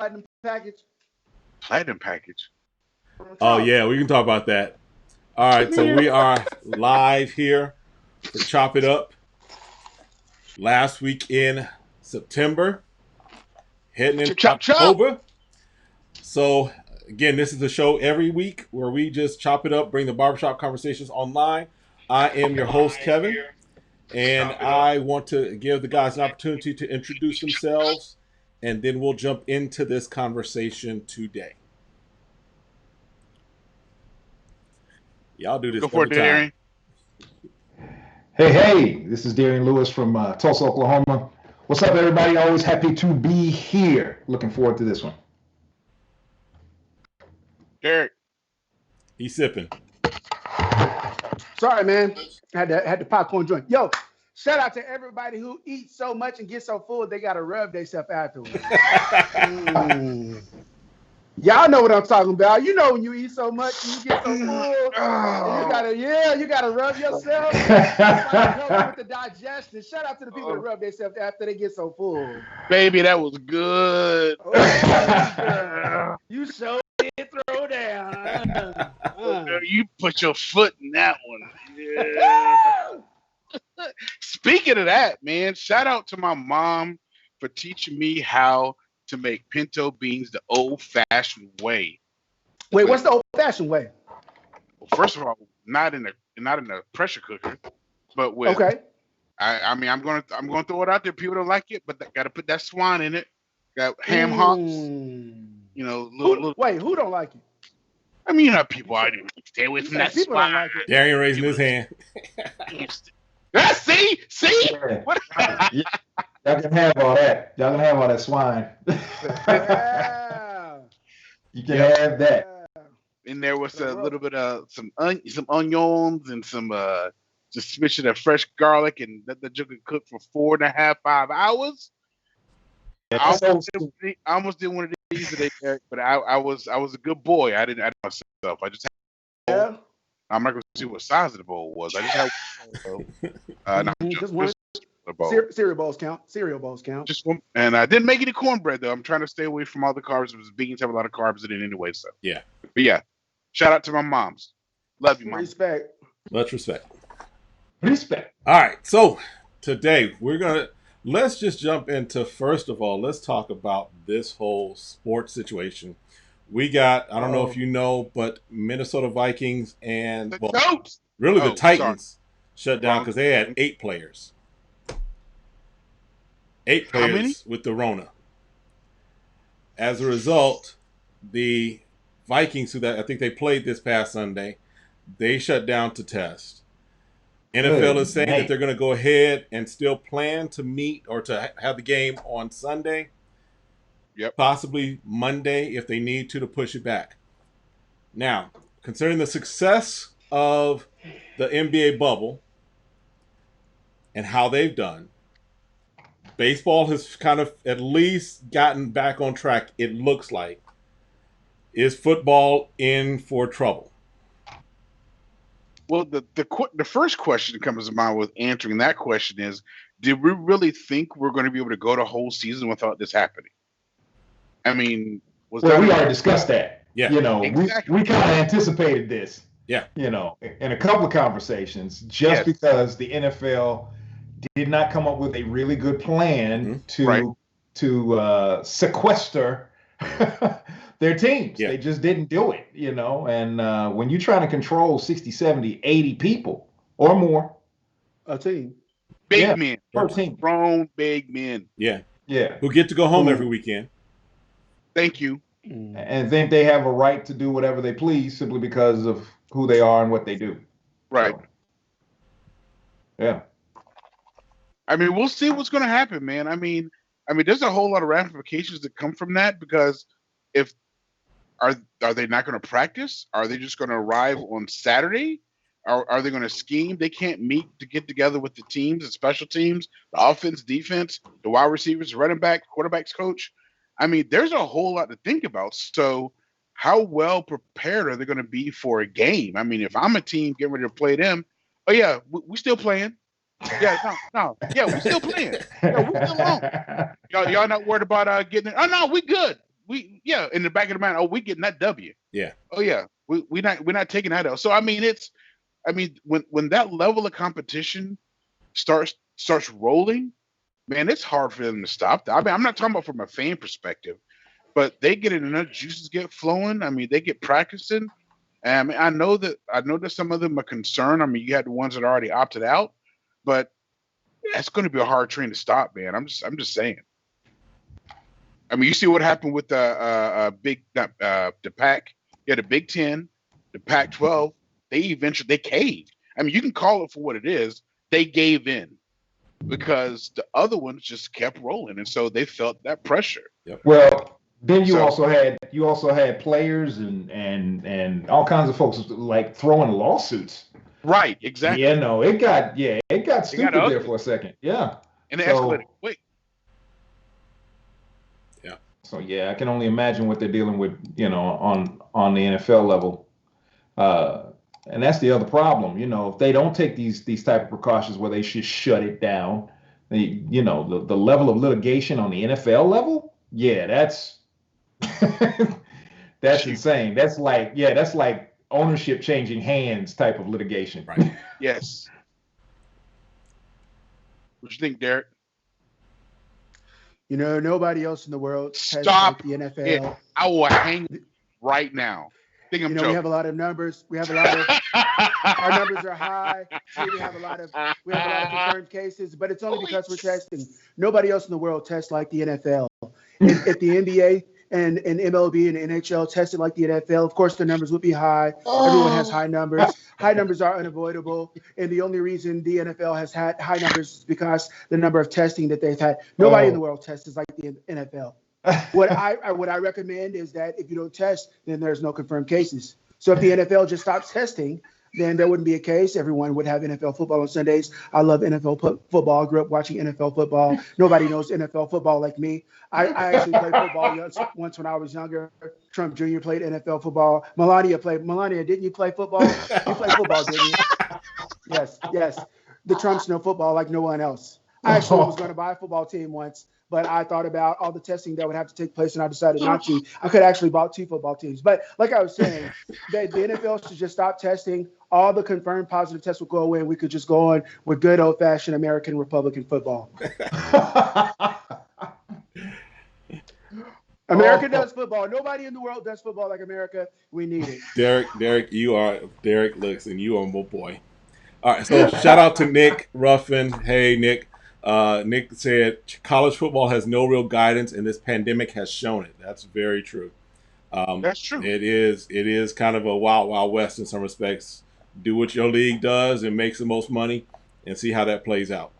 platinum package? Platinum package. Oh yeah, we can talk about that. All right, so we are live here for Chop It Up. Last week in September, heading into Chop, chop. October. So again, this is the show every week where we just chop it up, bring the barbershop conversations online. I am your host, Kevin, and I want to give the guys an opportunity to introduce themselves, and then we'll jump into this conversation today. Y'all do this Go for every it, time. Darren. Hey, this is Darian Lewis from Tulsa, Oklahoma. What's up, everybody? Always happy to be here. Looking forward to this one. Derek. He's sipping. Sorry, man. Had the popcorn joint. Yo, shout out to everybody who eats so much and gets so full they gotta rub themselves afterwards. Y'all know what I'm talking about. You know when you eat so much and you get so full, and you gotta rub yourself. Help you with the digestion. Shout out to the people that rub themselves after they get so full. Baby, that was good. Oh, you so did throw down. You put your foot in that one. Yeah. Speaking of that, man, shout out to my mom for teaching me how to make pinto beans the old-fashioned way. Wait, what's the old-fashioned way? Well, first of all, not in a pressure cooker, but with okay. I mean, I'm gonna throw it out there. People don't like it, but got to put that swine in it. Got ham hocks. You know, Wait, who don't like it? I mean, you know, people I didn't stay away from that People swine. don't like it. Darian raising his hand. See? Yeah. What? Y'all can have all that. Y'all can have all that swine. Yeah. You can have that. And there was a little bit of some onions and some just smidgen of fresh garlic, and let the joker cook for 4.5, 5 hours. I almost did one of these today, Eric, but I was a good boy. I didn't myself. I just had I'm not gonna see what size of the bowl was. I just had just one. Cereal bowls count. Cereal bowls count. Just one, and I didn't make any cornbread though. I'm trying to stay away from all the carbs because beans have a lot of carbs in it anyway. So yeah, but yeah, shout out to my moms. Love you, mom. Respect. Much respect. Respect. All right, so today let's just jump into, first of all, let's talk about this whole sports situation. We got, I don't know if you know, but Minnesota Vikings and the Titans shut down because they had 8 players. 8 players with the Rona. As a result, the Vikings, who I think they played this past Sunday, they shut down to test. NFL is saying that they're going to go ahead and still plan to meet or to have the game on Sunday. Yep. Possibly Monday if they need to push it back. Now, considering the success of the NBA bubble and how they've done, baseball has kind of at least gotten back on track, it looks like. Is football in for trouble? Well, the first question that comes to mind with answering that question is, did we really think we're going to be able to go the whole season without this happening? I mean, we already discussed that. Yeah. You know, exactly. we kind of anticipated this. Yeah. You know, in a couple of conversations, just because the NFL did not come up with a really good plan to sequester their teams. Yeah. They just didn't do it, you know. And when you're trying to control 60, 70, 80 people or more. A team. Big men. Grown big men. Yeah. Yeah. Who get to go home every weekend. Thank you. And think they have a right to do whatever they please simply because of who they are and what they do. Right. So, yeah. I mean, we'll see what's going to happen, man. I mean, there's a whole lot of ramifications that come from that because if are they not going to practice? Are they just going to arrive on Saturday? Are they going to scheme? They can't meet to get together with the teams, the special teams, the offense, defense, the wide receivers, running back, quarterbacks coach. I mean, there's a whole lot to think about. So how well prepared are they going to be for a game? I mean, if I'm a team getting ready to play them, oh, yeah, we still playing. Yeah, no. Yeah, we still playing. Yeah, we still on. Y'all not worried about getting it. Oh, no, we good. yeah, in the back of the mind, oh, we getting that W. Yeah. Oh yeah, we're not taking that out. So I mean, when that level of competition starts rolling, man, it's hard for them to stop that. I mean, I'm not talking about from a fan perspective, but they get enough juices get flowing. I mean, they get practicing. I mean, I know that some of them are concerned. I mean, you had the ones that already opted out, but that's going to be a hard train to stop, man. I'm just saying. I mean, you see what happened with the Pac, yeah, the Big Ten, the Pac-12. They caved. I mean, you can call it for what it is. They gave in because the other ones just kept rolling, and so they felt that pressure. Yep. Well, then you also had players and all kinds of folks like throwing lawsuits. Right, exactly. Yeah, no, it got stupid there for a second. Yeah. And it escalated quick. Yeah. So yeah, I can only imagine what they're dealing with, on the NFL level. And that's the other problem, if they don't take these type of precautions where they should shut it down, the level of litigation on the NFL level, yeah, that's that's insane. That's like ownership changing hands type of litigation. Right. Yes. What you think, Derek? Nobody else in the world Stop the NFL. It. I will hang right now. We have a lot of numbers. We have a lot of our numbers are high. So we have a lot of confirmed cases, but it's only because we're testing. Nobody else in the world tests like the NFL. If the NBA and MLB and NHL tested like the NFL, of course the numbers would be high. Everyone has high numbers. High numbers are unavoidable, and the only reason the NFL has had high numbers is because the number of testing that they've had. Nobody in the world tests like the NFL. What I recommend is that if you don't test, then there's no confirmed cases. So if the NFL just stops testing, then there wouldn't be a case. Everyone would have NFL football on Sundays. I love NFL football. I grew up watching NFL football. Nobody knows NFL football like me. I actually played football once when I was younger. Trump Jr. played NFL football. Melania, didn't you play football? You played football, didn't you? Yes. The Trumps know football like no one else. I actually was going to buy a football team once, but I thought about all the testing that would have to take place, and I decided not to. I could actually bought 2 football teams. But like I was saying, the NFL should just stop testing. All the confirmed positive tests will go away, and we could just go on with good old-fashioned American Republican football. America does football. Nobody in the world does football like America. We need it. Derek looks, and you are my boy. All right, so shout out to Nick Ruffin. Hey, Nick. Nick said college football has no real guidance, and this pandemic has shown it. That's very true. That's true. It is kind of a wild, wild west in some respects. Do what your league does and makes the most money, and see how that plays out.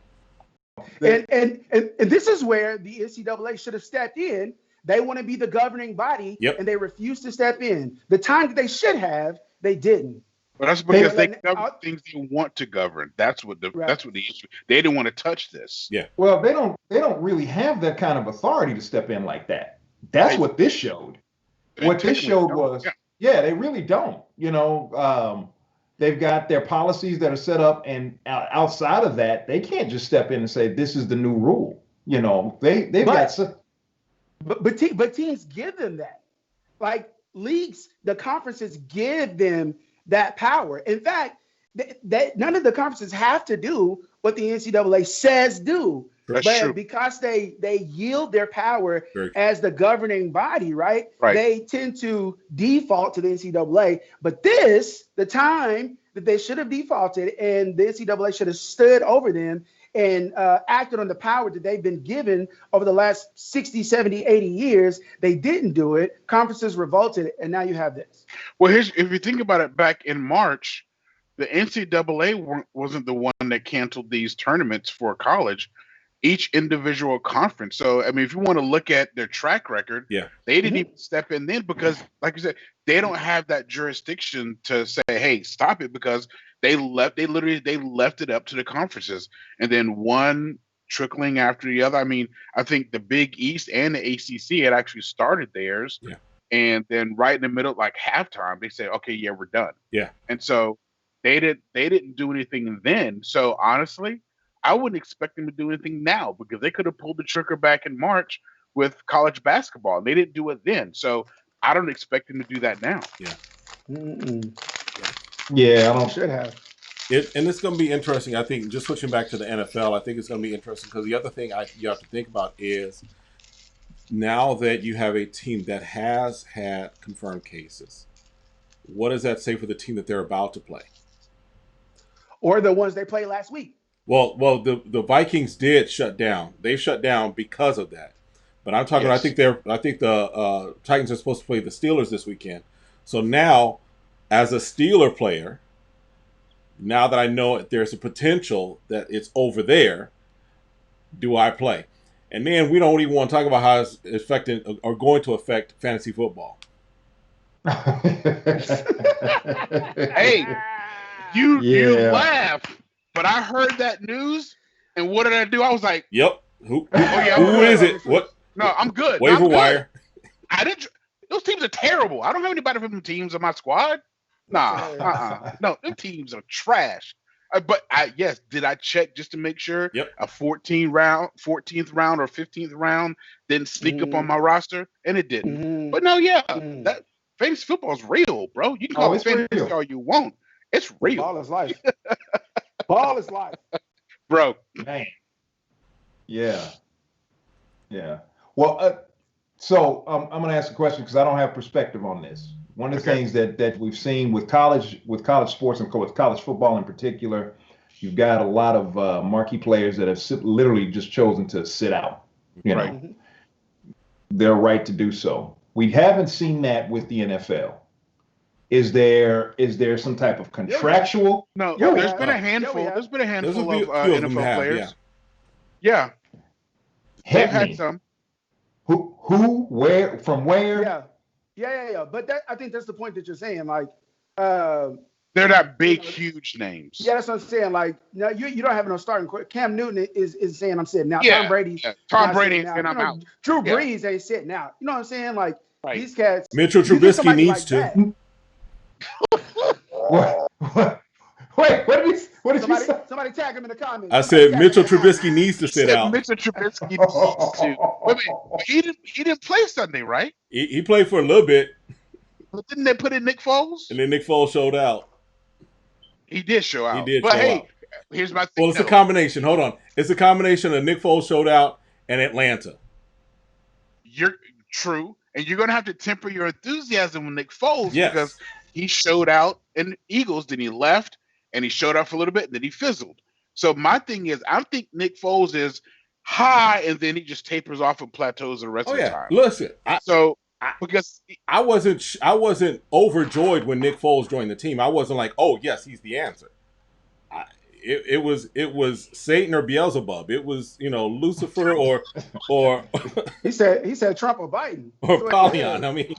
And this is where the NCAA should have stepped in. They want to be the governing body, and they refuse to step in. The time that they should have, they didn't. But that's because they govern things they want to govern. That's what the issue. They didn't want to touch this. Yeah. Well, they don't really have that kind of authority to step in like that. That's what this showed. What this showed was, they really don't. They've got their policies that are set up, and outside of that, they can't just step in and say this is the new rule. But teams give them that. Like leagues, the conferences give them that power. In fact, none of the conferences have to do what the NCAA says do. That's true. Because they yield their power as the governing body, right? They tend to default to the NCAA. But the time that they should have defaulted, and the NCAA should have stood over them and acted on the power that they've been given over the last 60, 70, 80 years. They didn't do it. Conferences revolted, and now you have this. Well, if you think about it, back in March, the NCAA wasn't the one that canceled these tournaments for college. Each individual conference. So, I mean, if you want to look at their track record, they didn't even step in then because, like you said, they don't have that jurisdiction to say, hey, stop it, because they left it up to the conferences, and then one trickling after the other. I mean, I think the Big East and the ACC had actually started theirs. Yeah. And then right in the middle, like halftime, they said, okay, yeah, we're done. Yeah. And so they didn't do anything then. So honestly, I wouldn't expect them to do anything now, because they could have pulled the trigger back in March with college basketball. And they didn't do it then. So I don't expect them to do that now. Yeah, I don't. Should have. And it's going to be interesting. I think just switching back to the NFL, I think it's going to be interesting because the other thing you have to think about is now that you have a team that has had confirmed cases, what does that say for the team that they're about to play? Or the ones they played last week. Well, the Vikings did shut down. They shut down because of that. But I'm talking. Yes. I think the Titans are supposed to play the Steelers this weekend. So now, as a Steeler player, now that I know there's a potential that it's over there, do I play? And then we don't even want to talk about how it's affecting or going to affect fantasy football. Hey, you laugh, but I heard that news, and what did I do? I was like, "Yep, who who is it? What? No, I'm good. Waiver wire. I didn't. Those teams are terrible. I don't have anybody from the teams on my squad. Nah, no, them teams are trash. But yes, did I check just to make sure? Yep. A 14th round or 15th round didn't sneak up on my roster, and it didn't. But no, that fantasy football is real, bro. You can call it fantasy all you want. It's real. Ball is life. Ball is life, bro. Man. Yeah. Well, so I'm going to ask a question because I don't have perspective on this. One of the things that we've seen with college sports and with college football in particular, you've got a lot of marquee players that have literally just chosen to sit out. You know, their right to do so. We haven't seen that with the NFL. Is there some type of contractual? No, there's been a handful. There's been a handful of NFL players. Yeah. They've had some. Who, where, from where? Yeah. But I think that's the point that you're saying. Like, they're not big, huge names. Yeah, that's what I'm saying. Like, no, you don't have no starting quarterback. Cam Newton is saying I'm sitting out. Yeah, Tom Brady. Tom Brady and I'm out. Drew Brees ain't sitting out. You know what I'm saying? Like these cats. Mitchell Trubisky needs to. What did you say? Somebody tag him in the comments. I said Mitchell Trubisky needs to sit out. Mitchell Trubisky needs to. Wait a minute. He didn't play Sunday, right? He played for a little bit. But didn't they put in Nick Foles? And then Nick Foles showed out. He did show out. But hey, here's my thing. Well, it's a combination. Hold on. It's a combination of Nick Foles showed out and Atlanta. You're true. And you're going to have to temper your enthusiasm with Nick Foles because he showed out in the Eagles, then he left, and he showed out for a little bit, and then he fizzled. So my thing is, I think Nick Foles is high, and then he just tapers off and plateaus the rest of the time. Listen, because I wasn't overjoyed when Nick Foles joined the team. I wasn't like, oh yes, he's the answer. It was Satan or Beelzebub. It was Lucifer or he said Trump or Biden or Polyon. I mean,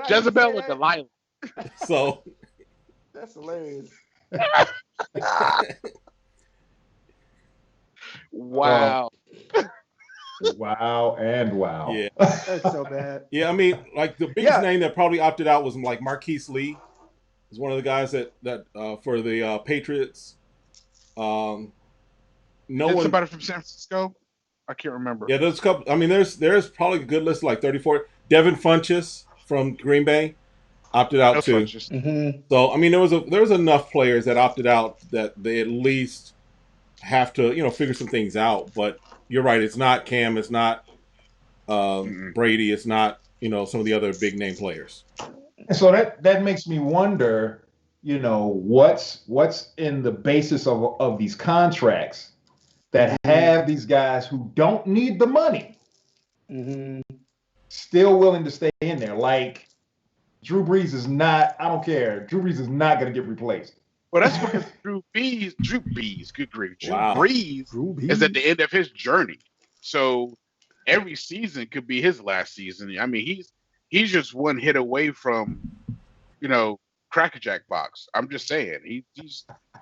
Jezebel or Delilah. So that's hilarious. Wow. Wow and wow. Yeah. That's so bad. Yeah, I mean, like the biggest name that probably opted out was like Marquise Lee. He's one of the guys that for the Patriots. Somebody from San Francisco? I can't remember. Yeah, there's a couple. I mean, there's probably a good list, like 34. Devin Funchess from Green Bay opted out too. So I mean, there was enough players that opted out that they at least have to figure some things out. But you're right, it's not Cam, it's not Brady, it's not some of the other big name players. So that makes me wonder, what's in the basis of these contracts that have these guys who don't need the money still willing to stay in there. Like Drew Brees is not. I don't care. Drew Brees is not going to get replaced. Well, that's because Drew Brees, good grief. Drew Brees is at the end of his journey. So every season could be his last season. I mean, he's just one hit away from, Crackerjack box. I'm just saying,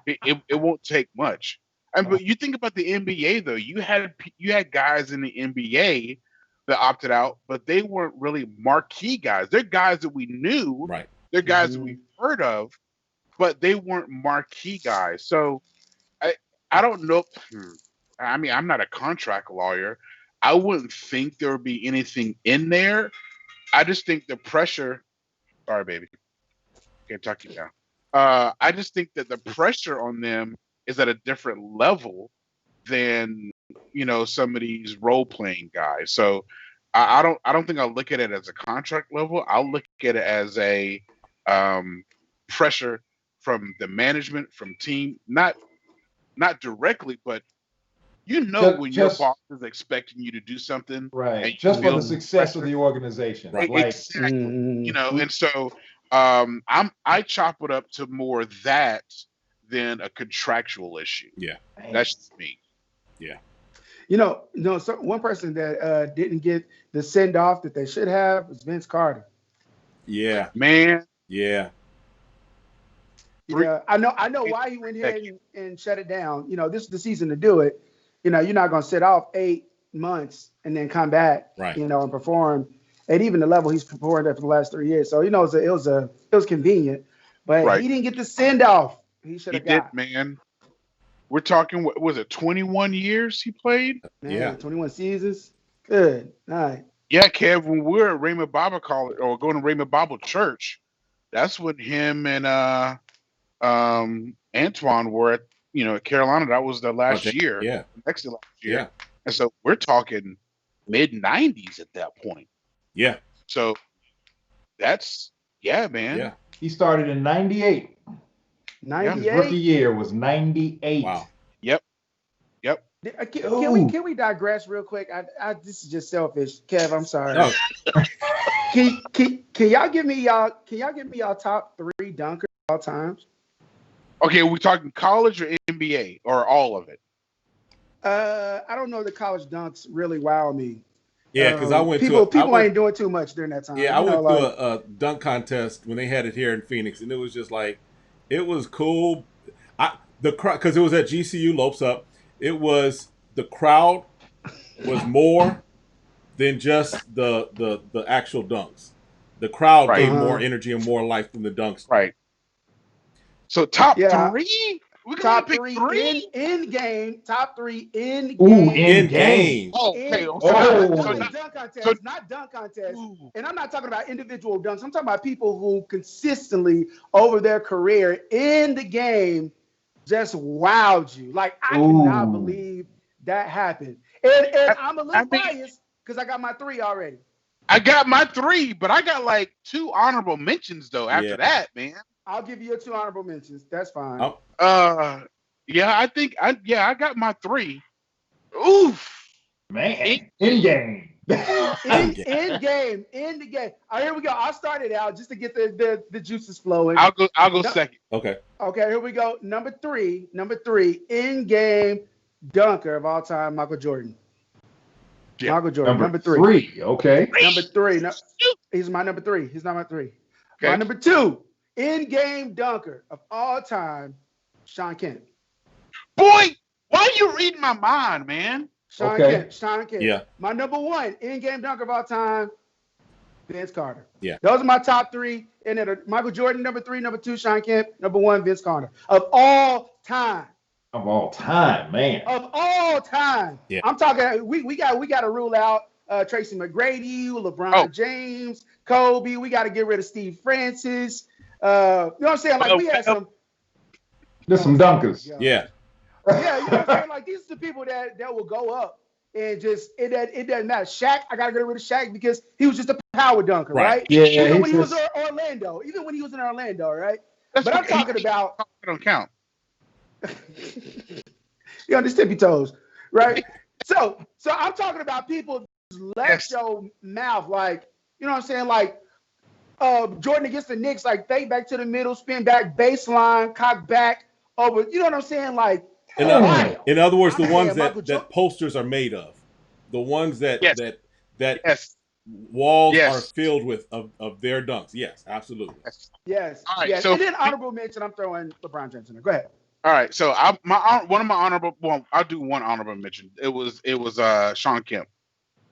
it won't take much. But you think about the NBA though. You had guys in the NBA that opted out, but they weren't really marquee guys. They're guys that we knew. Right. They're guys that we've heard of, but they weren't marquee guys. So I don't know. I mean, I'm not a contract lawyer. I wouldn't think there would be anything in there. I just think the pressure. Sorry, baby. Can't talk you down. I just think that the pressure on them is at a different level than some of these role playing guys. So I don't think I'll look at it as a contract level. I'll look at it as a pressure from the management, from team, not directly, but when your boss is expecting you to do something, right? Just for the success of the organization, right? Like, Exactly. And so I chop it up to more that than a contractual issue. Yeah, that's just me. Yeah. So one person that didn't get the send off that they should have was Vince Carter. Yeah, man. Yeah. Yeah, I know why he went ahead and shut it down. This is the season to do it. You're not going to sit off 8 months and then come back, right? And perform at even the level he's performed at for the last 3 years. So it was convenient, but he didn't get the send off. He should have got. Man. We're talking, what was it, 21 years he played? Man, 21 seasons. Good night. Yeah, Kev, when we were at Raymond Bible College or going to Raymond Bible Church, that's when him and Antoine were at Carolina. That was the last year. Yeah. Next to last year. Yeah. And so we're talking mid-90s at that point. Yeah. So that's, man. Yeah. He started in 98. 98. His rookie year was 98. Wow. Yep. Can we digress real quick? This is just selfish, Kev. I'm sorry. No. Can y'all give me y'all top 3 dunkers of all times? Okay, are we talking college or NBA or all of it? I don't know. The college dunks really wow me. Yeah, because I went people ain't doing too much during that time. Yeah, I went to a dunk contest when they had it here in Phoenix, and it was just like, it was cool. The crowd, because it was at GCU Lopes Up. It was, the crowd was more than just the actual dunks. The crowd gave more energy and more life than the dunks. Right. So top 3? We're top pick 3 in game. Top 3 in game. Ooh, in game. Okay. Dunk contest, not dunk contest. And I'm not talking about individual dunks. I'm talking about people who consistently over their career in the game just wowed you. Like, I cannot believe that happened. And I'm a little biased because I got my 3 already. I got my 3, but I got like 2 honorable mentions though after that, man. I'll give you your 2 honorable mentions. That's fine. I think I got my 3. Oof. Man. In game. in game. All right, here we go. I'll start it out just to get the juices flowing. I'll go second. Okay, here we go. Number three, in game dunker of all time, Michael Jordan. Yeah. Michael Jordan, number 3. Okay. Number 3. No, he's my number 3. He's not my 3. Okay. My number 2, in game dunker of all time, Sean Kemp. Boy, why are you reading my mind, man? Sean Kemp. Yeah. My number 1 in-game dunker of all time, Vince Carter. Yeah. Those are my top 3. And then Michael Jordan, number 3. Number 2, Sean Kemp. Number 1, Vince Carter. Of all time. Of all time, man. Of all time. Yeah. I'm talking. We got to rule out Tracy McGrady, LeBron James, Kobe. We got to get rid of Steve Francis. You know what I'm saying? Like, we had some. There's some dunkers. Yeah. Yeah, you know what I'm saying? Like, these are the people that will go up and just it doesn't matter. Shaq, I gotta get rid of Shaq because he was just a power dunker, right? Yeah. Even when he was in Orlando, right? But I'm talking about. I don't count. You on his tippy toes, right? So I'm talking about people let your mouth, like, you know what I'm saying, like Jordan against the Knicks, like fade back to the middle, spin back, baseline, cock back over. You know what I'm saying, like. In other words, the ones that posters are made of, the ones that walls are filled with of their dunks. Yes, absolutely. Yes. All right, yes. so and then honorable mention, I'm throwing LeBron James in there. Go ahead. All right, so I'll do one honorable mention. It was Sean Kemp.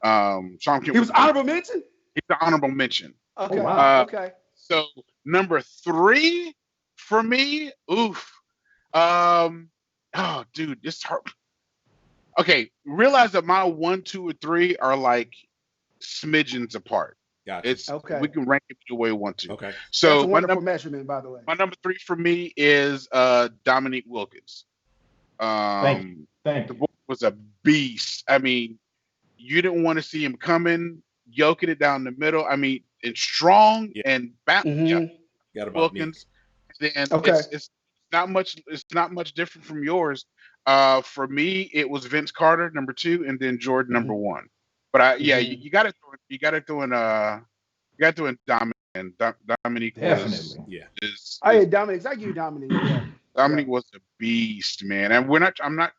Sean Kemp. He was honorable mention. He's the honorable mention. Okay. Oh, wow. Okay. So number 3 for me, oof. Oh, dude, this hurt. Okay, realize that my 1, 2, or 3 are like smidgens apart. Gotcha. It's Okay. we can rank it the way we want to. Okay. That's So a wonderful measurement, by the way. my number 3 for me is Dominique Wilkins. Thank The you. boy was a beast. I mean, you didn't want to see him coming, yoking it down the middle. I mean, and strong Yeah. and back. Yeah, Got about Wilkins. Then Okay. it's not much. It's not much different from yours. For me, it was Vince Carter number 2, and then Jordan number 1. But you got to throw in Dominic. And Dominique Definitely. Dominic. I give you Dominic. Yeah. Dominic was a beast, man. And I'm not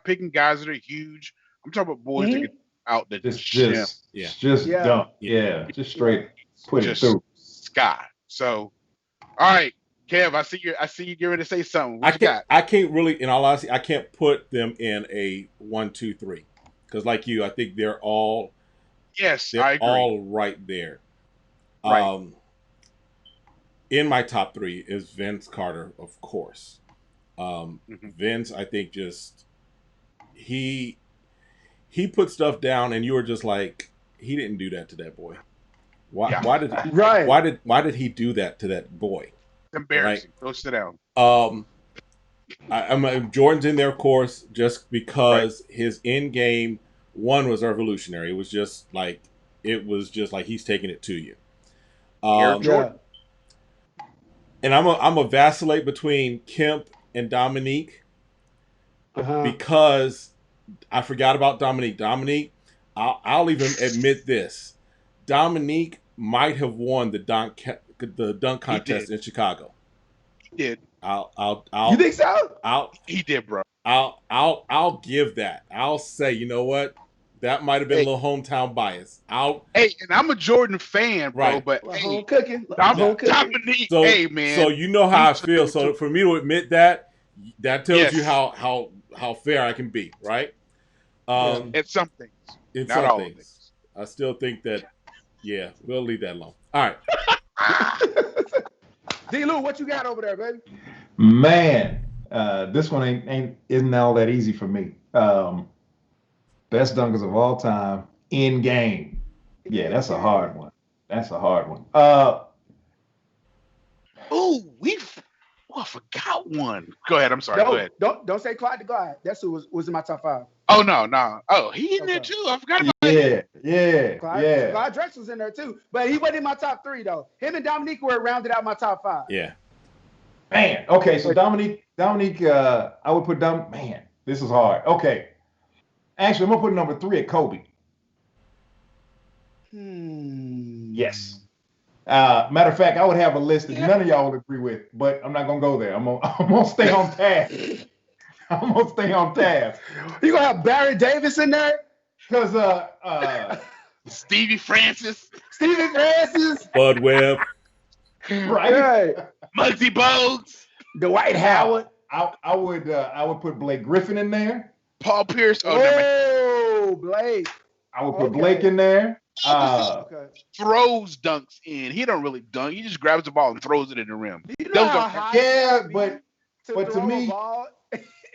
picking guys that are huge. I'm talking about boys that get out the gym. Just dump. Yeah. Just straight put it through. Sky. So, all right, Kev, I see you getting ready to say something. What you got? I can't really, in all honesty, I can't put them in a 1, 2, 3 because, like you, I think they're all I agree. all right there. Right. In my top 3 is Vince Carter, of course. Vince, I think, just he put stuff down, and you were just like, he didn't do that to that boy. Why did he do that to that boy? It's embarrassing. Right? Go sit down. Jordan's in there, of course, just because his end game one was revolutionary. It was just like he's taking it to you. Jordan. And I'm a vacillate between Kemp and Dominique because I forgot about Dominique. Dominique, I'll even admit this. Dominique might have won the dunk contest in Chicago. He did. You think so? He did, bro. I'll give that. I'll say, you know what? That might have been a little hometown bias. And I'm a Jordan fan, bro. Right. But home cooking. Dominique, man. So you know how I feel. So for me to admit that tells you how fair I can be, right? It's some things. In Not some all things. things. I still think that, we'll leave that alone. All right. D. Lou, what you got over there, baby? Man, this one isn't all that easy for me. Best dunkers of all time in game. Yeah, that's a hard one. I forgot one. Go ahead. I'm sorry. Go ahead. Don't say Clyde the God. That's who was in my top 5. Oh no. Oh, he in there too. I forgot about him. Yeah. Clyde Drexler's in there too, but he wasn't in my top 3 though. Him and Dominique were rounded out my top 5. Yeah. Man. Okay, so Dominique. I would put Man, this is hard. Okay. Actually, I'm gonna put number 3 at Kobe. Yes. Matter of fact, I would have a list that none of y'all would agree with, but I'm not gonna go there. I'm gonna stay on task. You gonna have Barry Davis in there? Because Stevie Francis, Bud Webb, right? Muggsy Bogues, Dwight Howard. I would put Blake Griffin in there. Paul Pierce. Blake. I would put Blake in there. Throws dunks in. He don't really dunk. He just grabs the ball and throws it in the rim. But to me,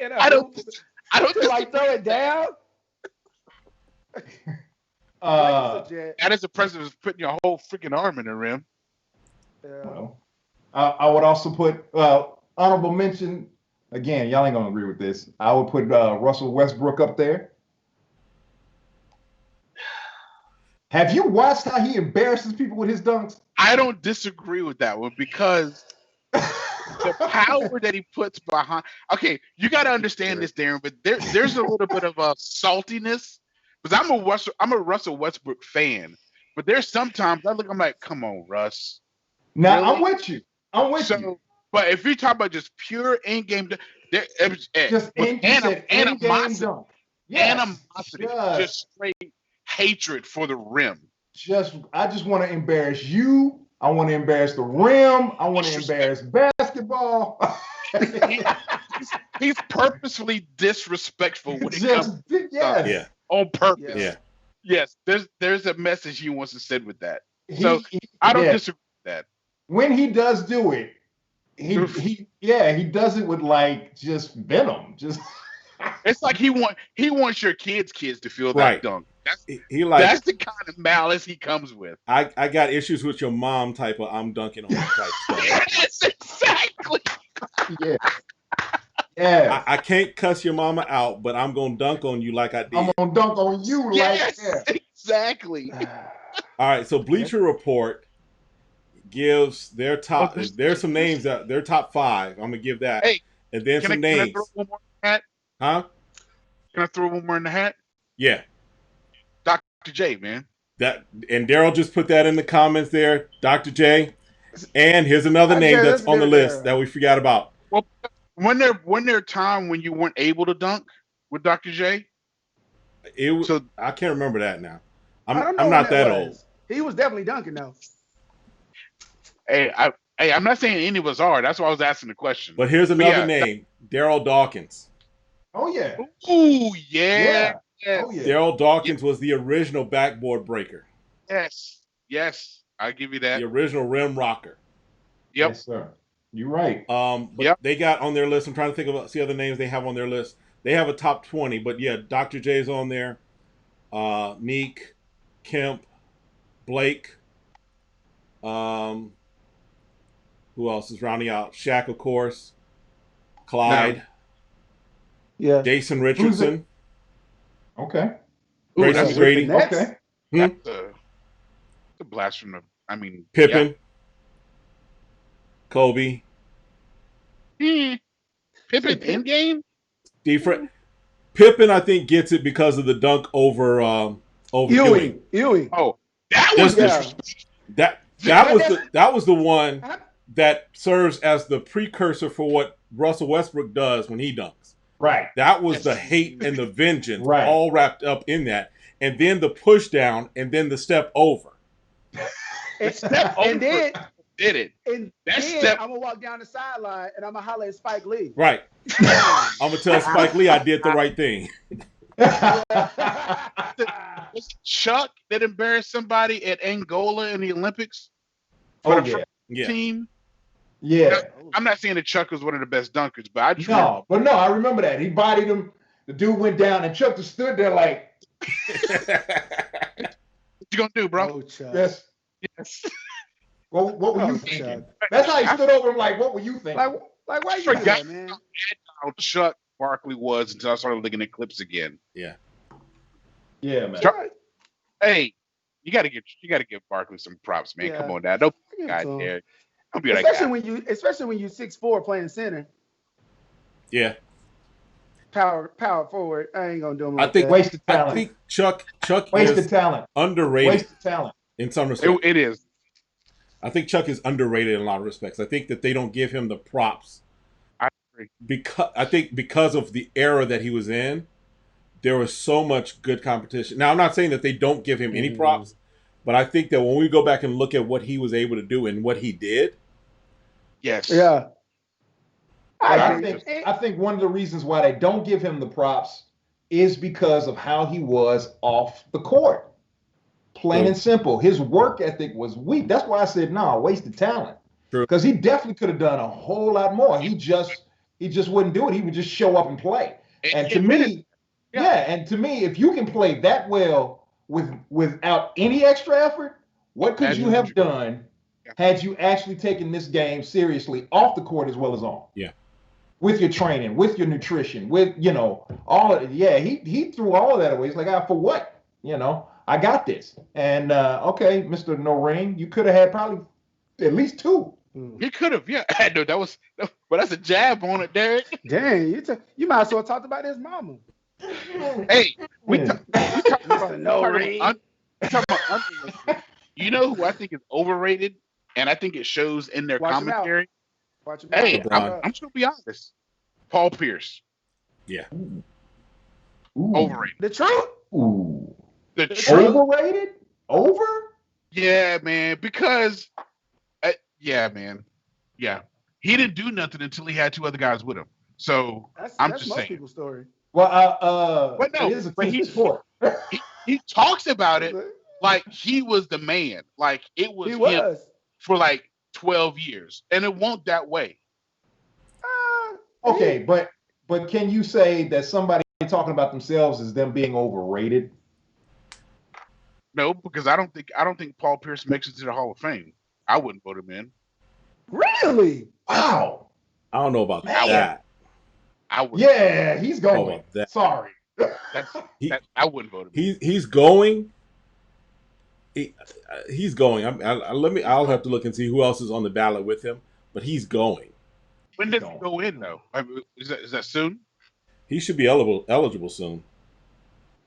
I don't like throw it down. That is impressive. Is putting your whole freaking arm in the rim. Well, I would also put honorable mention. Again, y'all ain't gonna agree with this. I would put Russell Westbrook up there. Have you watched how he embarrasses people with his dunks? I don't disagree with that one because the power that he puts behind. Okay, you got to understand this, Darren. But there's a little bit of a saltiness because I'm a Russell Westbrook fan. But there's sometimes I'm like, come on, Russ. Now really? I'm with you. But if you talk about just pure in-game, animosity, just straight hatred for the rim. I just want to embarrass you. I want to embarrass the rim. I want to embarrass basketball. He's purposefully disrespectful when it comes on purpose. Yeah. Yes, there's a message he wants to send with that. So I don't disagree with that. When he does do it, he does it with like just venom. Just It's like he wants your kids to feel that Right. dunk. That's the kind of malice he comes with. I got issues with your mom type of I'm dunking on you type stuff. Yes, exactly. Yeah. Yeah. I can't cuss your mama out, but I'm gonna dunk on you like I did. I'm gonna dunk on you Yes, like that. exactly. All right, so Bleacher Report gives their top. There's some names that their top 5. I'm gonna give that, Hey, and then some names. Can I throw one more in the hat? Huh? Can I throw one more in the hat? Yeah. Dr. J, man. That and Daryl just put that in the comments there, Dr. J. And here's another name that's on the list that we forgot about. Well, when there a time when you weren't able to dunk with Dr. J? So I can't remember that now. I'm not that old. He was definitely dunking though. Hey, I'm not saying any of us are. That's why I was asking the question. But here's another name, Daryl Dawkins. Oh yeah. Ooh, yeah. Oh yeah. Daryl Dawkins was the original backboard breaker. Yes, I give you that. The original rim rocker. Yep. Yes, sir. You're right. But they got on their list. I'm trying to think of see other names they have on their list. They have a top 20, but yeah, Dr. J's on there. Meek, Kemp, Blake. Who else is rounding out? Shaq, of course. Clyde. Yeah. Jason Richardson. Okay. Grayson Grady. Okay. That's a blast from the. I mean, Pippen. Kobe. Pippen in game. Different. Pippen, I think, gets it because of the dunk over Ewing. Oh, that was disrespectful. That was the one that serves as the precursor for what Russell Westbrook does when he dunks. Right. That was the hate and the vengeance all wrapped up in that. And then the push down and then the step over. And then did it. And then I'm gonna walk down the sideline and I'm gonna holler at Spike Lee. Right. I'm gonna tell Spike Lee I did the right thing. Was Chuck that embarrassed somebody at Angola in the Olympics? For the team? Yeah. I'm not saying that Chuck was one of the best dunkers, but I remember that. He bodied him. The dude went down and Chuck just stood there like, what you gonna do, bro? Oh, Chuck. Yes. What were you thinking? That's how he stood over him like, what were you thinking? Like why you do that, man? How Chuck Barkley was until I started looking at clips again. Yeah. Yeah, man. Hey, you gotta give Barkley some props, man. Yeah. Come on now. Don't be out there. Don't be especially when you 6'4" playing center. Yeah. Power forward. I ain't gonna do him like that. Waste of talent. I think Chuck waste of talent. Underrated. Waste of talent. In some respects. It is. I think Chuck is underrated in a lot of respects. I think that they don't give him the props. I agree. Because of the era that he was in, there was so much good competition. Now, I'm not saying that they don't give him any props, but I think that when we go back and look at what he was able to do and what he did. Yes. Yeah. I think one of the reasons why they don't give him the props is because of how he was off the court. Plain and simple. His work ethic was weak. That's why I said, no, wasted talent. Because he definitely could have done a whole lot more. He just wouldn't do it. He would just show up and play. And to me, if you can play that well without any extra effort, what could you have done had you actually taken this game seriously off the court as well as on? Yeah. With your training, with your nutrition, with, all of it. Yeah, he threw all of that away. He's like, for what? I got this. And okay, Mr. No Ring, you could have had probably at least 2. You could have, yeah. No, but that's a jab on it, Derek. Dang, you might as well talk about his mama. Hey, we talk about No Ring. You know who I think is overrated, and I think it shows in their commentary. Hey, I'm just gonna be honest. Paul Pierce. Yeah. Ooh. Overrated. The truth. Ooh. The truth. Overrated? Over? Yeah, man. Because, man. Yeah. He didn't do nothing until he had 2 other guys with him. So I'm just most saying. people's story. Well, but no, he talks about it like he was the man. Like it was him for like 12 years, and it won't that way. Okay, but can you say that somebody talking about themselves as them being overrated? No, because I don't think Paul Pierce makes it to the Hall of Fame. I wouldn't vote him in. Really? Wow. I don't know about Man. that. I would. Yeah, he's going. that. Sorry. I wouldn't vote him in. He's going. He's going. I'll have to look and see who else is on the ballot with him, but he's going. When does he go in though? I mean, is that soon? He should be eligible soon.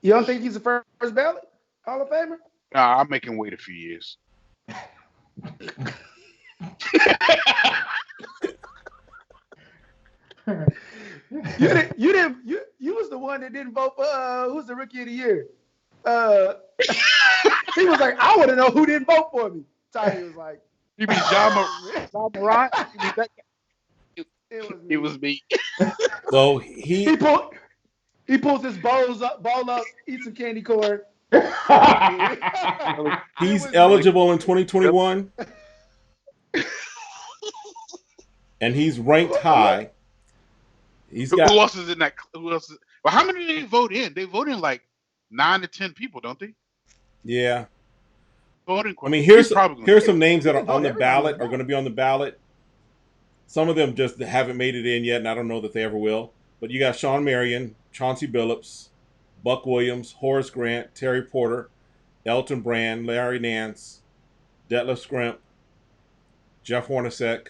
You don't think he's the first ballot Hall of Famer? Nah, I'm making wait a few years. You was the one that didn't vote for who's the rookie of the year? He was like, I want to know who didn't vote for me. Tiny was like, You mean John Morant? It was me. So he pulls his ball up, eats some candy corn. He's eligible in 2021, and he's ranked high. Who else is in that? Who else? Well, how many did they vote in? They vote in like 9 to 10 people, don't they? Yeah. Voting. I mean, here's some names that are on the ballot, are going to be on the ballot. Some of them just haven't made it in yet, and I don't know that they ever will. But you got Sean Marion, Chauncey Billups, Buck Williams, Horace Grant, Terry Porter, Elton Brand, Larry Nance, Detlef Scrimp, Jeff Hornacek,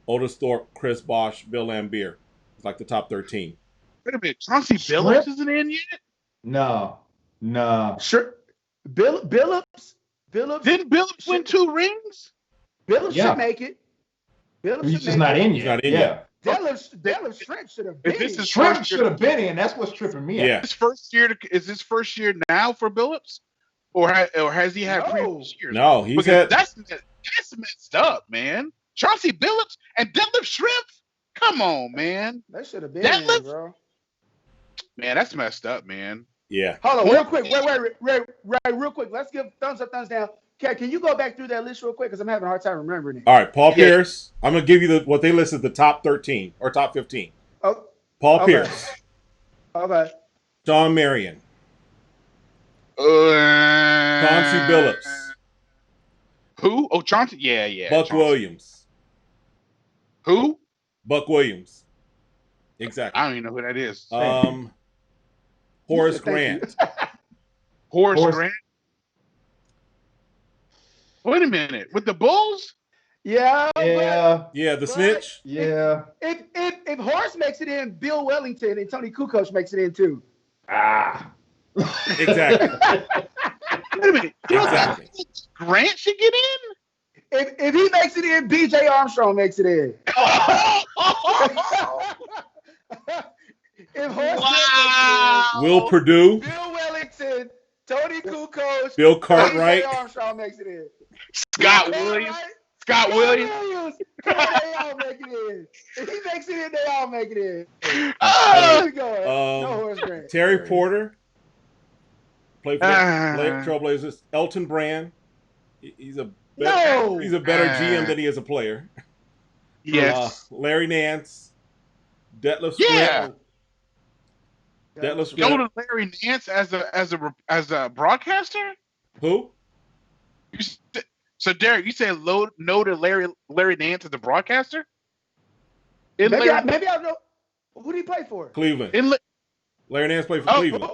Otis Thorpe, Chris Bosh, Bill Laimbeer. It's like the top 13. Wait a minute, Chauncey Billups isn't in yet? No. Sure. Billups. Didn't Billups win 2 rings? Billups should make it. Billups He's just not in yet. Yet. Detlef Scrimp should have been. Scrimp should have been in. That's what's tripping me out. Yeah. Is this first year now for Billups, or has he had previous years? No, he's had. That's messed up, man. Chauncey Billups and Detlef Scrimp. Come on, man. That should have been in, bro. Man, that's messed up, man. Yeah. Hold on, real quick. Wait, real quick. Let's give thumbs up, thumbs down. Can you go back through that list real quick? Because I'm having a hard time remembering it. All right, Paul Pierce. I'm going to give you what they listed the top 13 or top 15. Oh, Paul Pierce. Okay. Sean Marion. Chauncey Billups. Who? Oh, Chauncey. Yeah. Buck Williams. Who? Buck Williams. Exactly. I don't even know who that is. Horace Grant. Horace Grant? Wait a minute. With the Bulls? Yeah. The snitch? Yeah. If Horace makes it in, Bill Wellington and Tony Kukoc makes it in too. Exactly. Wait a minute. Exactly. Grant should get in? If he makes it in, BJ Armstrong makes it in. If Horace Will Purdue. Bill Wellington, Tony Kukoc, Bill Cartwright. BJ Armstrong makes it in. Scott Williams. Scott Williams. They all make it in. If he makes it in, they all make it in. Where we going? No Horace Grant. Terry Porter. Played for the Trailblazers. Elton Brand. He's a better GM than he is a player. Yes. Larry Nance. Detlef Scrimp. Yeah. Detlef Scrimp. You know Larry Nance as a broadcaster? Who? So Derek, you say no to Larry Nance as a broadcaster? Maybe I know. Who did he play for? Cleveland. Larry Nance played for Cleveland.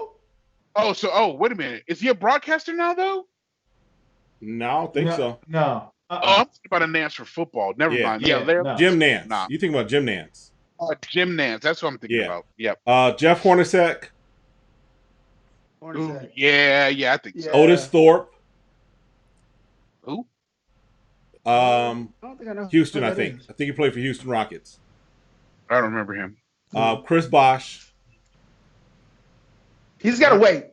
Wait a minute. Is he a broadcaster now though? No, I don't think so. No. I'm thinking about a Nance for football. Never mind. Yeah, Larry. No. Jim Nance. Nah. You think about Jim Nance. Jim Nance. That's what I'm thinking about. Yep. Jeff Hornacek. Ooh, yeah, I think so. Otis Thorpe. Who? I don't think I know. Hornacek, I think. I think he played for Houston Rockets. I don't remember him. Chris Bosh. He's got to wait.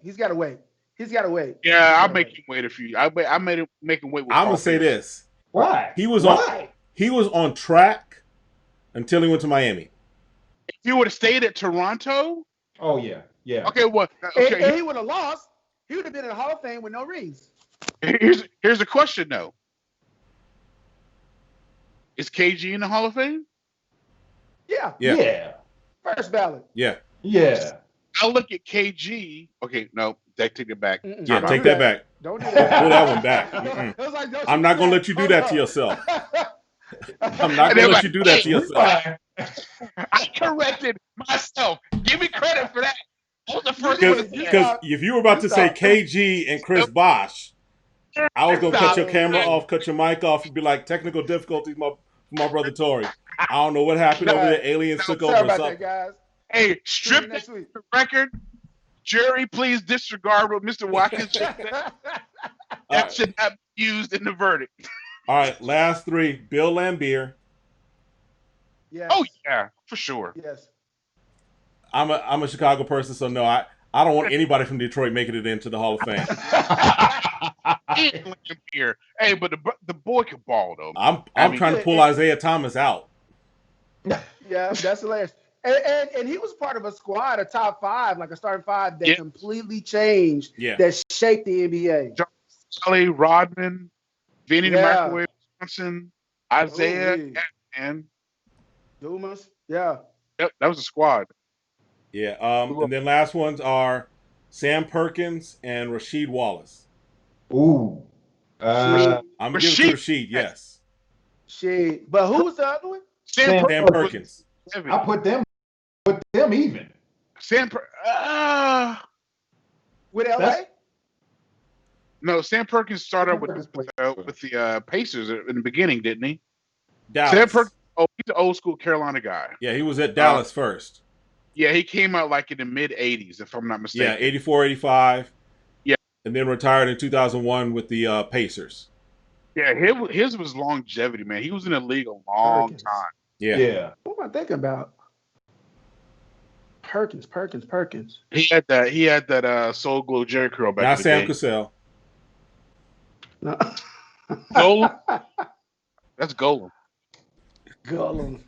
Yeah, I'll make him wait a few. I made him make him wait. I'm gonna say this. Why? He was on track until he went to Miami. If he would have stayed at Toronto. Oh yeah. Okay, well, and he would have lost. He would have been in the Hall of Fame with no rings. Here's the question though. Is KG in the Hall of Fame? Yeah. Yeah. First ballot. Yeah. Yeah. I look at KG. Okay, no, take it back. Mm-mm. Yeah, Don't take do that back. Don't do Pull that. that one back. Mm-mm. It was like, don't I'm you not do gonna that. let you do Hold that to up. yourself. I'm not And gonna they're let like, you do that to hey, yourself. I corrected myself. Give me credit for that. I was the first did. one to You say Because that. stop. if you were about You to say stop. KG and Chris Bosh, I was gonna cut Stop. your camera Oh. off, cut your mic off, and be like, technical difficulties, my brother Tori. I don't know what happened over Nah, there. Aliens took sorry over or about something. that, guys. Hey, See you strip that next week. record. Jury, please disregard what Mr. Watkins just said. All That right. should not be used in the verdict. All right, last three. Bill Lambier. Yes. Oh yeah, for sure. Yes. I'm a Chicago person, so no, I don't want anybody from Detroit making it into the Hall of Fame. Here. Hey, but the boy can ball though. I'm trying to pull Isaiah Thomas out. Yeah, that's hilarious. And he was part of a squad, a top five, like a starting five that completely changed, that shaped the NBA. Charlie Rodman, Vinny the Yeah. Microwave Johnson, Isaiah, and Dumas. Yeah. Yep, that was a squad. Yeah. And then last ones are Sam Perkins and Rasheed Wallace. Ooh. I'm gonna give it to Rasheed. Yes. But who was the other one? Sam Perkins. I put them even. With LA? No, Sam Perkins started with the Pacers in the beginning, didn't he? Dallas. Sam Perkins, he's an old school Carolina guy. Yeah, he was at Dallas first. Yeah, he came out like in the mid 80s, if I'm not mistaken. Yeah, 84, 85. Yeah. And then retired in 2001 with the Pacers. Yeah, his was longevity, man. He was in the league a long time. Yeah. What am I thinking about? Perkins. He had that Soul Glow Jerry curl back Not in the Sam day. Cassell. No. Golem? That's Golem. Golem.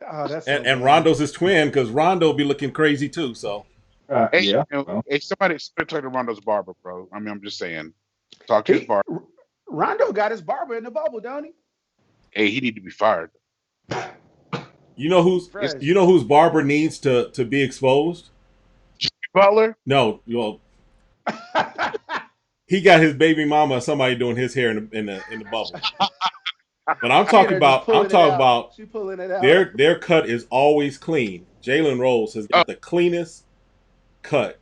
Oh, that's and Rondo's his twin because Rondo be looking crazy too. So hey, hey, somebody talk to Rondo's barber, bro. I mean, I'm just saying, talk to his barber. Rondo got his barber in the bubble, don't he? Hey, he need to be fired. You know whose barber needs to be exposed? Jimmy Butler? No, well, he got his baby mama or somebody doing his hair in the bubble. But I'm talking about She pulling it out. their cut is always clean. Jalen Rose has got the cleanest cut.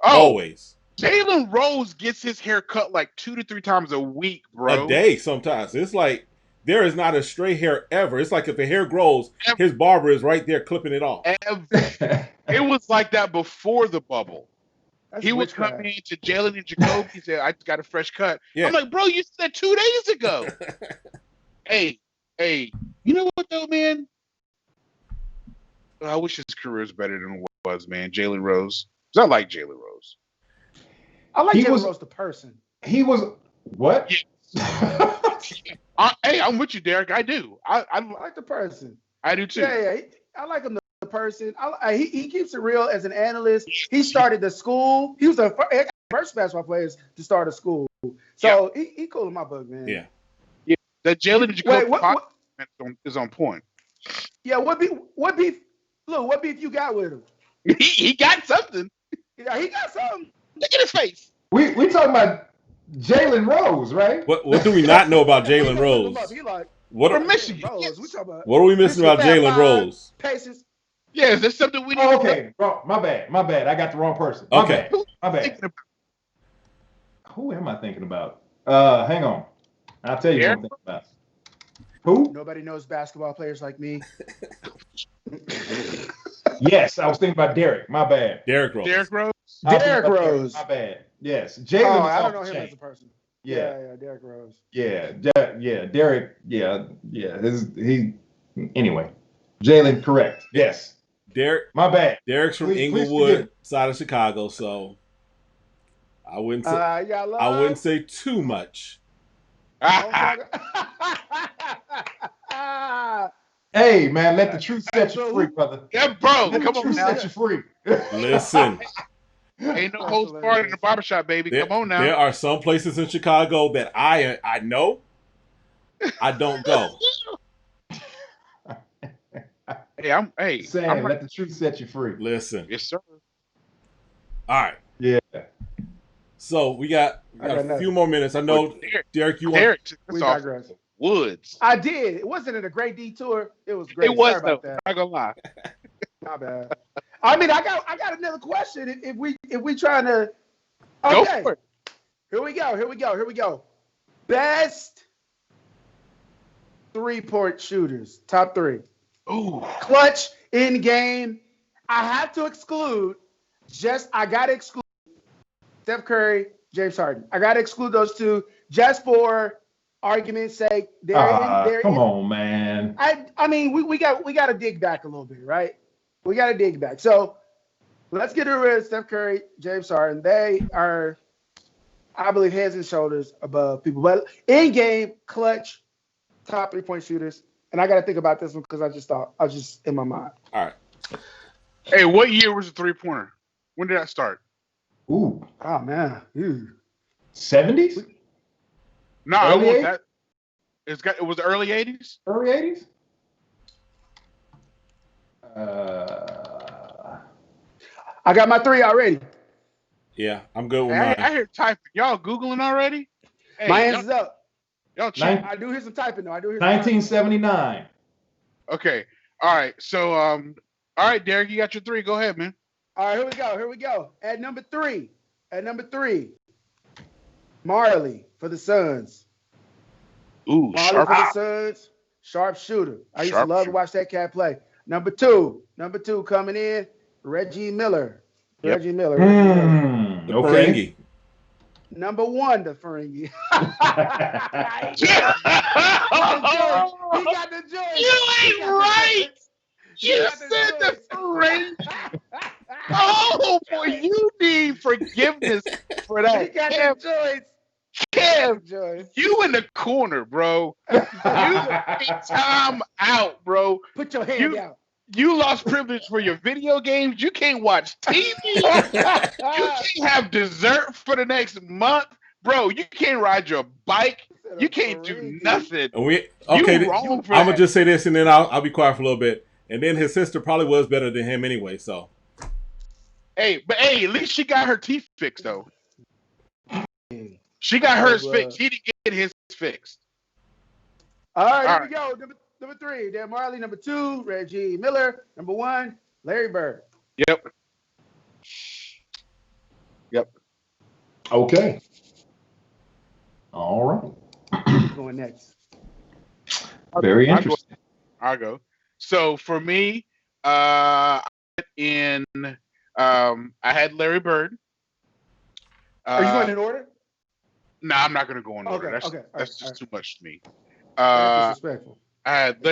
Always. Jalen Rose gets his hair cut like 2 to 3 times a week, bro. A day sometimes. It's like there is not a stray hair ever. It's like if the hair grows, his barber is right there clipping it off. It was like that before the bubble. That's he would come in to Jalen and Jacoby. He said, I just got a fresh cut. Yeah. I'm like, bro, you said 2 days ago. Hey, you know what though, man? I wish his career was better than it was, man. Jalen Rose. Because I like Jalen Rose. I like Jalen Rose the person. He was what? Yeah. Hey, I'm with you, Derek. I do. I like the person. I do too. Yeah. I like him the person. He keeps it real as an analyst. He started the school. He was the first basketball players to start a school. So he cool in my book, man. Yeah. That Jalen Jacoby is on point. Yeah, what beef you got with him? He got something. Yeah, he got something. Look at his face. We talking about Jalen Rose, right? What do we not know about Jalen Rose? What are we missing about Jalen Rose? Pacers. Yeah, is there something we need to okay, bro, my bad. I got the wrong person. My bad. Who am I thinking about? Hang on. I'll tell you who I'm thinking about. Who? Nobody knows basketball players like me. Yes, I was thinking about Derek. My bad. Derek Rose. Derek Rose. My bad. Yes. Jalen. I don't know him as a person. Yeah, Derek Rose. Yeah, Derek. Yeah. Anyway, Jalen, correct. Yes. Derek. My bad. Derek's from Inglewood, side of Chicago, so I wouldn't say too much. Hey man, let the truth set you free, brother. Yeah, bro. Let the truth set you free. Listen. Ain't no holds barred in the barbershop, baby. Come on now. There are some places in Chicago that I know I don't go. Sam, let the truth set you free. Listen. Yes, sir. All right. Yeah. So we got a few more minutes. I know, Derek, you want. Derek took We us off digress. woods. I did. It wasn't a great detour. It was great. It was Sorry about though. that. Not gonna lie. My bad. I mean, I got another question. If we trying to, Go okay. for it. Here we go. Best 3-point shooters. Top 3. Ooh. Clutch in game. I have to exclude. I gotta exclude Steph Curry, James Harden. I gotta exclude those two just for argument's sake. Come on, man. I mean, we got to dig back a little bit, right? We got to dig back. So let's get rid of Steph Curry, James Harden. They are, I believe, heads and shoulders above people. But in game, clutch, top 3-point shooters. And I got to think about this one because I was just in my mind. All right. Hey, what year was the 3-pointer? When did that start? Ooh. Oh man. 70s? No, I Early want 80s? that. It was the early 80s? Early 80s? I got my 3 already. Yeah, I'm good with Hey, mine. I hear typing. Y'all Googling already? Hey, My hands is up. Y'all cheat. I do hear some typing though. 1979. Okay. All right. So, all right, Derek, you got your 3. Go ahead, man. All right, here we go. At number 3, Marley for the Suns. Ooh, Marley sharp. for the Suns, sharp shooter. I used to Sharp love to shooter. watch that cat play. Number two coming in, Reggie Miller. Yep. Reggie Miller. The Okay. Ferengi. Number 1, the Ferengi. He got the joint. You ain't right. He You got said the joint. Ferengi. Oh, boy, you need forgiveness for He that. got Kev, the joints. Kev, Joints. you in the corner, bro. You take time out, bro. Put your hand You- out. You lost privilege for your video games. You can't watch TV. You can't have dessert for the next month. Bro, you can't ride your bike. You can't do nothing. And we You okay. wrong for I'm gonna that. just say this, and then I'll be quiet for a little bit. And then his sister probably was better than him anyway. So Hey, but hey, at least she got her teeth fixed though. She got hers fixed. He didn't get his fixed. All right, All here we go. Number 3, Dan Marley. Number 2, Reggie Miller. Number 1, Larry Bird. Yep. Okay. All right. Going next. Very I'll go. interesting. I'll go. So for me, I had Larry Bird. Are you going in order? No, I'm not going to go in order. Okay, okay, That's all just too much to me. That's disrespectful. I had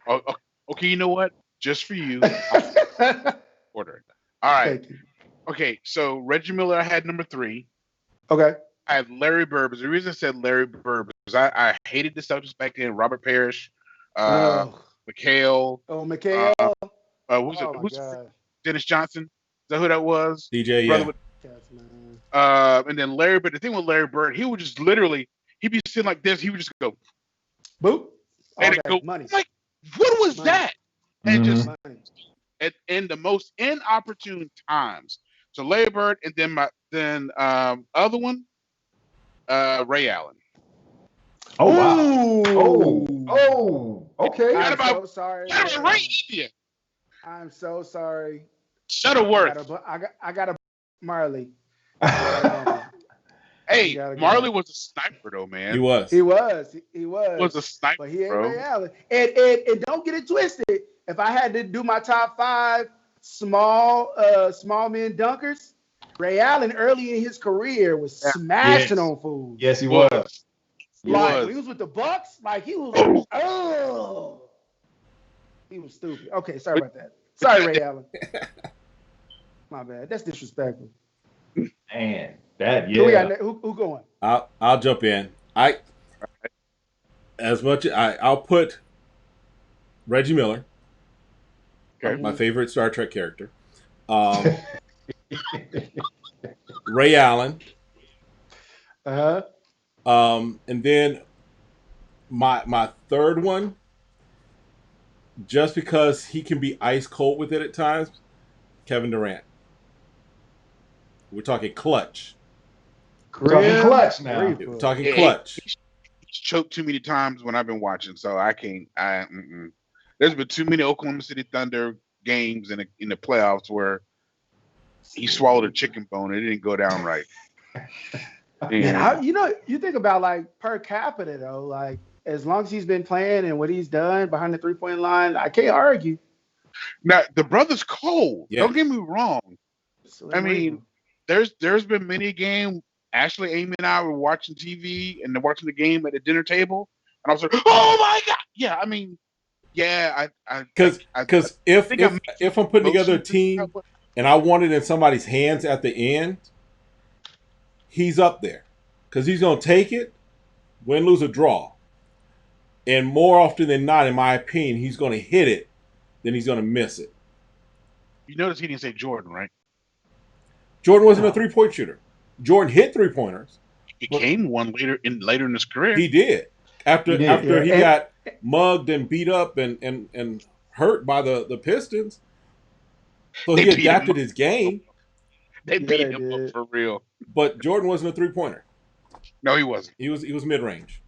okay, you know what? Just for you, order. All right. Thank you. Okay, so Reggie Miller, I had number 3. Okay. I had Larry Bird. But the reason I said Larry Bird was I hated the Celtics back then. Robert Parrish, McHale. McHale. Who's it? my Who's God. Dennis Johnson? Is that who that was? DJ, Brother yeah. with- Yes, man. and then Larry Bird. The thing with Larry Bird, he would just literally, he'd be sitting like this. He would just go, Boop. and Okay, it go, money. like, what was Money. that? And just Money. in the most inopportune times. So Larry Bird, and then other one, Ray Allen. Oh wow. Ooh. Oh. Okay. Forgot I'm about- so sorry. Got it right here. I'm so sorry. Shuttleworth. I got a Marley. Hey, You gotta go. Marley was a sniper though, man. He was. He was. Was a sniper, But he ain't bro. Ray Allen. And don't get it twisted. If I had to do my top 5 small men dunkers, Ray Allen early in his career was smashing Yes. on fools. Yes, he was. He Like was. when he was with the Bucks, like he was he was stupid. Okay, sorry about that. Sorry, Ray Allen. My bad. That's disrespectful. Man, that Who we yeah. got? Who going? I'll jump in. I'll put Reggie Miller, Okay. my favorite Star Trek character. Ray Allen. Uh-huh. And then my third one, just because he can be ice cold with it at times, Kevin Durant. We're talking clutch. Talking clutch now. We're talking clutch. He's choked too many times when I've been watching, so I can't. There's been too many Oklahoma City Thunder games in the playoffs where he swallowed a chicken bone and it didn't go down right. And you think about like per capita though, like as long as he's been playing and what he's done behind the 3-point line, I can't argue. Now the brother's cold. Yeah. Don't get me wrong. I mean, there's been many games. Ashley, Amy, and I were watching TV and watching the game at the dinner table, and I was like, "Oh my god!" Yeah, I mean, yeah, because if I'm putting together a team and I want it in somebody's hands at the end, he's up there because he's gonna take it, win, lose, or draw, and more often than not, in my opinion, he's gonna hit it, then he's gonna miss it. You notice he didn't say Jordan, right? Jordan wasn't a 3-point shooter. Jordan hit 3-pointers. He became one later in his career. He did. After he got mugged and beat up and hurt by the Pistons. So he adapted his game. They beat him up for real. But Jordan wasn't a 3-pointer. No, he wasn't. He was mid-range.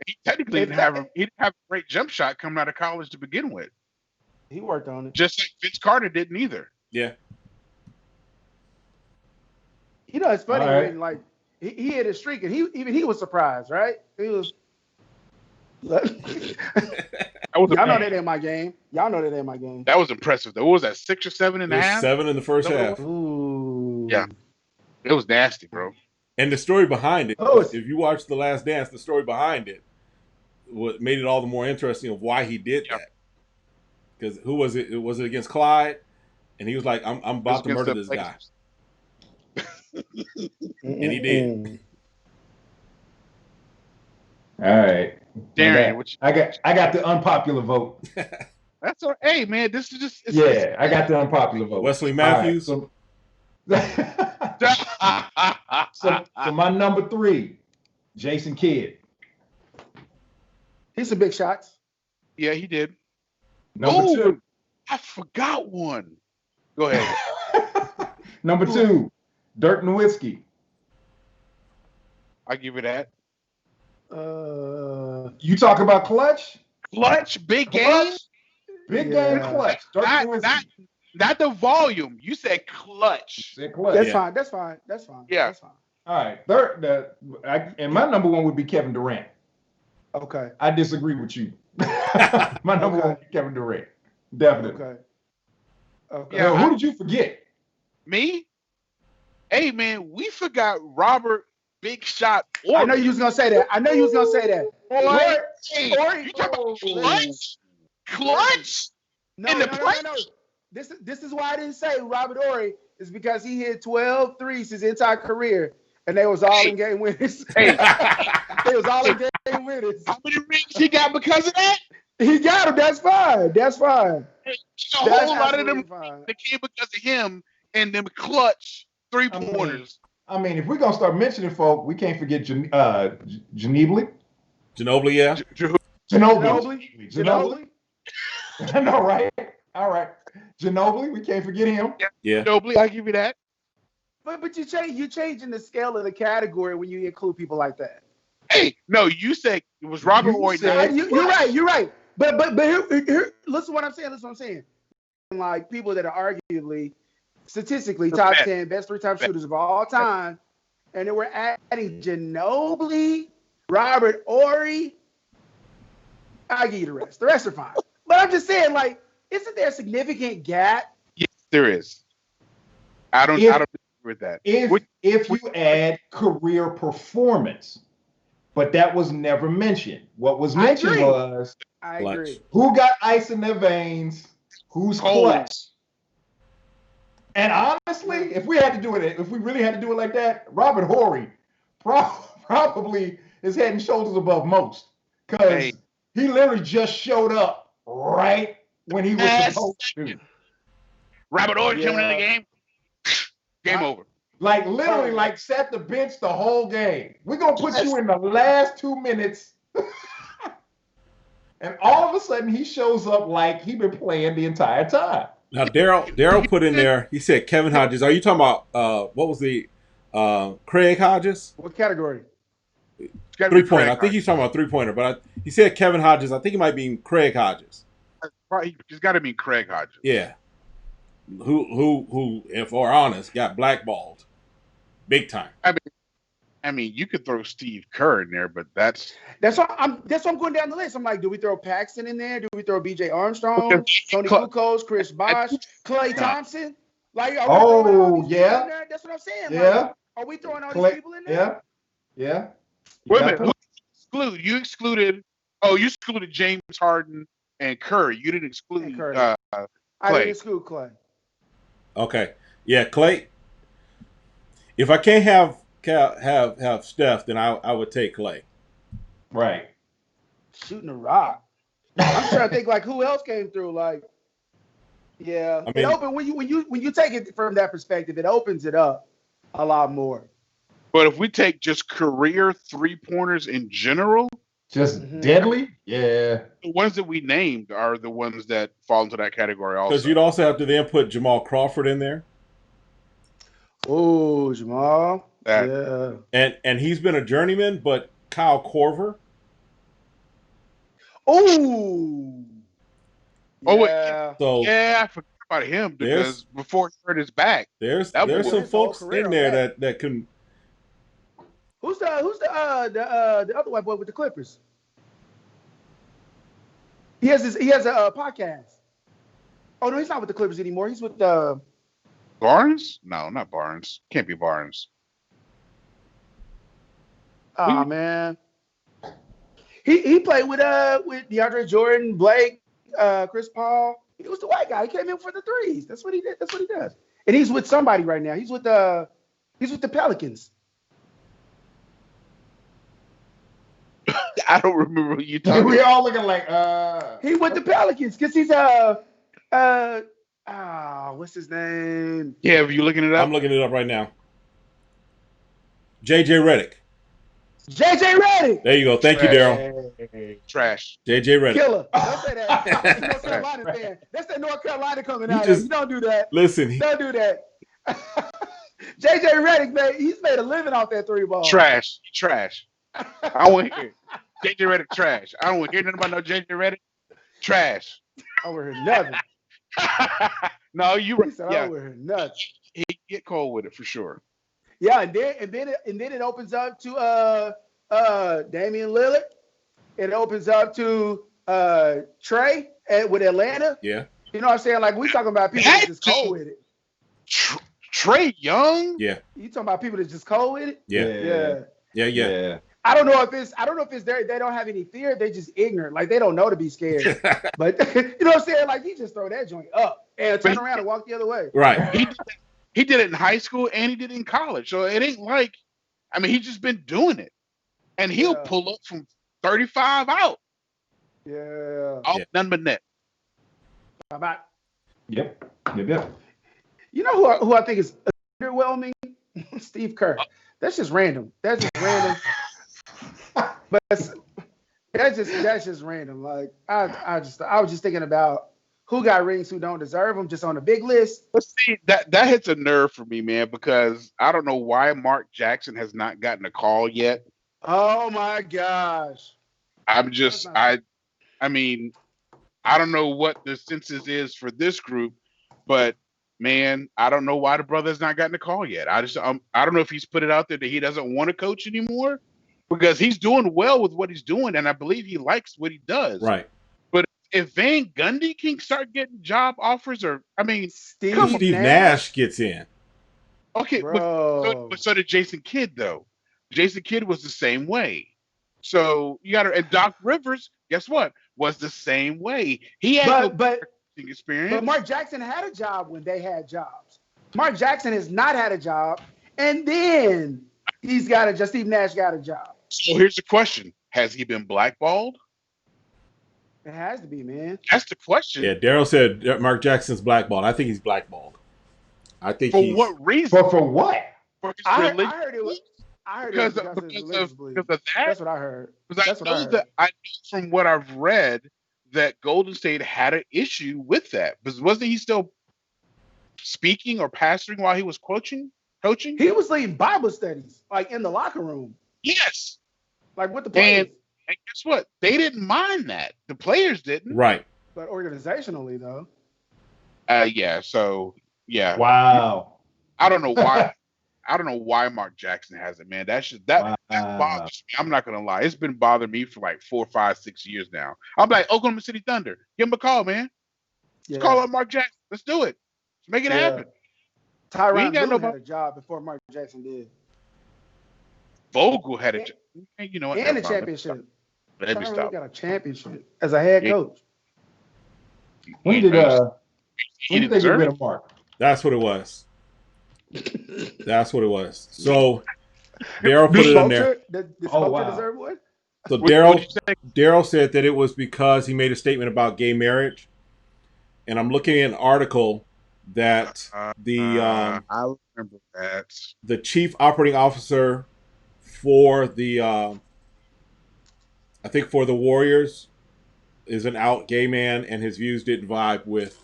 He technically didn't have a great jump shot coming out of college to begin with. He worked on it. Just like Vince Carter didn't either. Yeah. It's funny when like he hit a streak and he was surprised, right? He was. Y'all know that ain't my game. Y'all know that ain't my game. That was impressive though. What was that, 6 or 7 and a half? 7 in the first half. Ooh. Yeah, it was nasty, bro. And the story behind it. If you watch The Last Dance, the story behind it, what made it all the more interesting of why he did that. Because who was it? Was it against Clyde? And he was like, "I'm about to murder this guy." And he did. All right, Darren, I got the unpopular vote. That's all. Hey, man, this is just. I got the unpopular vote. Wesley Matthews. Right, so my number 3, Jason Kidd. He's some big shots. Yeah, he did. Number 2. I forgot one. Go ahead. Number 2, Dirk Nowitzki. I give you that. You talk about clutch? Clutch, big game? Big game clutch. Dirk Nowitzki. Not the volume. You said clutch. That's fine. Yeah. That's fine. All right. And my number 1 would be Kevin Durant. Okay. I disagree with you. My number 1 would be Kevin Durant. Definitely. Okay. Yeah, who did you forget? Me? Hey, man, we forgot Robert Big Shot Horry. I know you was gonna say that. You talking about clutch? No. This is why I didn't say Robert Horry, is because he hit 12 threes his entire career, and they was all in game winners. Hey. They was all in game winners. How many rings he got because of that? He got him. That's fine. A whole lot of them that came because of him and them clutch 3-pointers. I mean, if we're gonna start mentioning folk, we can't forget Ginobili. Ginobili, yeah. Ginobili. I know, right? All right. Ginobili, we can't forget him. Yeah. Ginobili, I'll give you that. But you're changing the scale of the category when you include people like that. Hey, no, you said it was Robert Horry. You're right. But here, listen to what I'm saying. Like people that are arguably, statistically, top 10 best 3-time shooters of all time, and then we're adding Ginobili, Robert Horry. I'll give you the rest. The rest are fine. But I'm just saying, like, isn't there a significant gap? Yes, there is. I don't agree with that. If you add career performance, but that was never mentioned. What was mentioned was I agree. Who got ice in their veins, who's clutch. And honestly, if we really had to do it like that, Robert Horry probably is head and shoulders above most, because he literally just showed up right when he was supposed to. Robert Horry coming in the game, game over. Like literally, like sat the bench the whole game. We're gonna put you in the last 2 minutes, and all of a sudden he shows up like he been playing the entire time. Now, Daryl put in there. He said Kevin Hodges. Are you talking about what was the Craig Hodges? What category? 3-pointer. I think he's talking about 3-pointer, but he said Kevin Hodges. I think he might be Craig Hodges. He's got to be Craig Hodges. Yeah. Who, if we're honest, got blackballed, big time. I mean, you could throw Steve Kerr in there, but that's why I'm going down the list. I'm like, do we throw Paxton in there? Do we throw B.J. Armstrong, Tony Kukoc, Chris Bosh, Klay Thompson? Like, yeah, that's what I'm saying. Yeah, like, are we throwing all these people in there? Yeah. Wait a minute. You excluded James Harden and Curry. You didn't exclude Klay. I didn't exclude Klay. Okay. Yeah, Klay. If I can't have Steph, then I would take Klay. Right. Shooting a rock. I'm trying to think like who else came through. Like, yeah, I mean, it open when you take it from that perspective, it opens it up a lot more. But if we take just career 3-pointers in general, just deadly, yeah. The ones that we named are the ones that fall into that category also. Because you'd also have to then put Jamal Crawford in there. Oh, Jamal. Yeah. And he's been a journeyman, but Kyle Korver. Oh. Yeah. I forgot about him because before he hurt his back. There's some folks in there that can. Who's the other white boy with the Clippers? He has a podcast. Oh no, he's not with the Clippers anymore. He's with Barnes? No, not Barnes. Can't be Barnes. Oh man. He played with DeAndre Jordan, Blake, Chris Paul. He was the white guy. He came in for the threes. That's what he did. That's what he does. And he's with somebody right now. He's with the Pelicans. I don't remember what you talking about. We all looking like he with the Pelicans because he's what's his name? Yeah, are you looking it up? I'm looking it up right now. JJ Redick. JJ Redick. There you go. Thank you, Daryl. Trash. JJ Redick. Killer. Don't say that. North Carolina fan. That's that North Carolina coming out. You don't do that. Listen. Don't do that. JJ Redick, man, he's made a living off that 3-ball. Trash. I want to hear JJ Redick trash. I don't want to hear nothing about no JJ Redick. Trash. I don't hear nothing. No, you right. I don't hear nothing. He get cold with it for sure. Yeah, and then it opens up to Damian Lillard. It opens up to Trey with Atlanta. Yeah. You know what I'm saying? Like we talking about people that's just cold with it. Trey Young? Yeah. You talking about people that's just cold with it? Yeah. I don't know if it's they don't have any fear, they just ignorant. Like they don't know to be scared. But you know what I'm saying? Like he just throw that joint up and turn around and walk the other way. Right. He did it in high school and he did it in college. So it ain't like, I mean, he's just been doing it. And he'll pull up from 35 out. Yeah. None but net. How about? Yep. You know who I think is underwhelming? Steve Kerr. That's just random. But that's just random. Like I was just thinking about who got rings, who don't deserve them, just on a big list. But see, that hits a nerve for me, man, because I don't know why Mark Jackson has not gotten a call yet. Oh my gosh. I mean, I don't know what the census is for this group, but man, I don't know why the brother's not gotten a call yet. I don't know if he's put it out there that he doesn't want to coach anymore, because he's doing well with what he's doing, and I believe he likes what he does. Right. But if Van Gundy can start getting job offers, Steve Nash gets in. Okay, but so did Jason Kidd, though. Jason Kidd was the same way. So you got to, and Doc Rivers, guess what? Was the same way. He had experience. But Mark Jackson had a job when they had jobs. Mark Jackson has not had a job, and then Steve Nash got a job. So here's the question: has he been blackballed? It has to be, man. That's the question. Yeah, Daryl said Mark Jackson's blackballed. I think he's blackballed. What reason? But for what? I heard it was. Because of that. That's what I heard. I know from what I've read that Golden State had an issue with that. Because wasn't he still speaking or pastoring while he was coaching? He was leading Bible studies, like in the locker room, Yes. like with the players. And guess what? They didn't mind that. The players didn't. Right. But organizationally, though. Yeah. So yeah. Wow. I don't know why. I don't know why Mark Jackson has it, man. That bothers me. I'm not gonna lie. It's been bothering me for like 4, 5, 6 years now. I'm like Oklahoma City Thunder. Give him a call, man. Yeah. Let's call up Mark Jackson. Let's do it. Let's make it happen. Tyronn Lue had a job before Mark Jackson did. Vogel had a job. You know what? And a championship. Let me stop. Got a championship as a head coach. When did they get rid of Mark? That's what it was. That's what it was. So Daryl put it in there. Did Spoelstra deserve one? So Daryl said that it was because he made a statement about gay marriage, and I'm looking at an article that I remember that the chief operating officer for the I think for the Warriors is an out gay man, and his views didn't vibe with